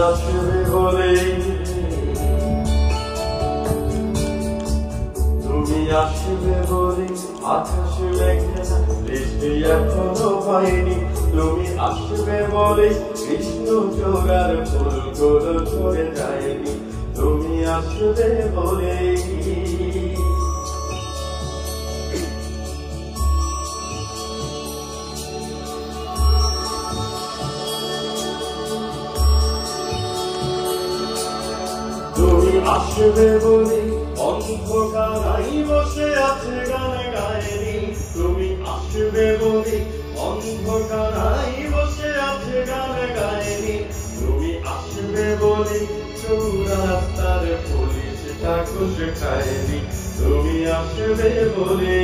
আসবে বলে, তুমি আসবে বলে আকাশ মেঘনা বৃষ্টি এখনো হয়নি। তুমি আসবে বলে কৃষ্ণ চূড়ার ফুলগুলো ঝরে যায়নি। তুমি আসবে বলে আসবে বলে অন্ধকারাই বসে আছে গান গায়নি। তুমি আসবে বলে অন্ধকারাই বসে আছে গান গায়নি। তুমি আসবে বলে চৌরাস্তার পুলিশ চাকুশ খায়নি। তুমি আসবে বলে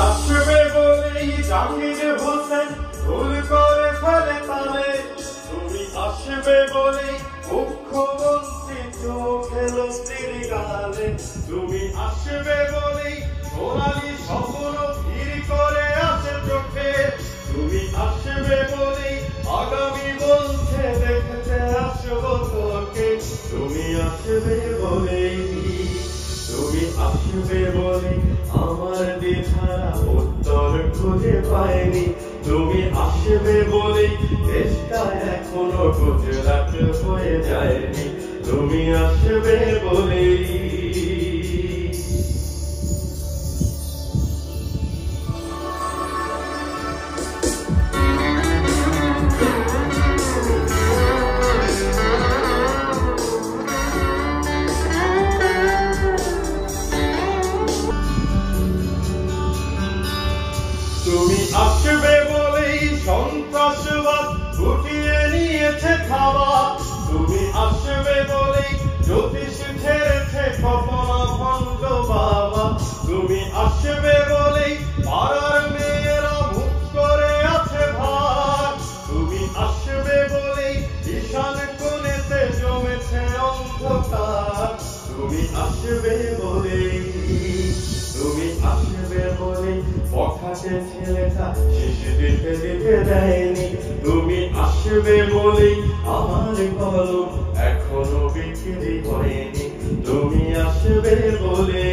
আসবে বলেই জাহাঙ্গীর হোসেন ভুল করে ফেলে তালে। তুমি আসবে বলেই মুখ্যমন্ত্রী চোখে লস্তির গালে। তুমি আসবে বলেই সোনালী স্বপ্ন ভিড় করে আছে চোখে। তুমি আসবে বলেই আগামী বলছে দেখতে আসবো তোকে। তুমি আসবে বলেই, তুমি আসবে বলে আমার দ্বিধারা উত্তর খুঁজে পায়নি। তুমি আসবে বলে চেষ্টা এখনো গুজরাট হয়ে যায়নি। তুমি আসবে বলে তুমি আসবে বলেই সন্ত্রাসবাদ গুটিয়ে নিয়েছে খাওয়া। তুমি আসবে বলেই জ্যোতিষ ছেড়েছে কপনা ভণ্ড বাবা। তুমি আসবে বলেই পাড়ার মেয়েরা মুখ করে আছে ভাগ। তুমি আসবে বলেই ঈশান কোণেতে জমেছে অন্ধকার। তুমি আসবে বলেই, তুমি আসবে বলে পখাতে ছেলেটা শিশু দিতে দিতে দেয়নি। তুমি আসবে বলে আমার কলম এখনো বিক্রি হয়নি। তুমি আসবে বলে,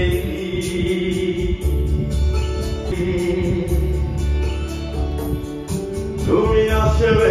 তুমি আসবে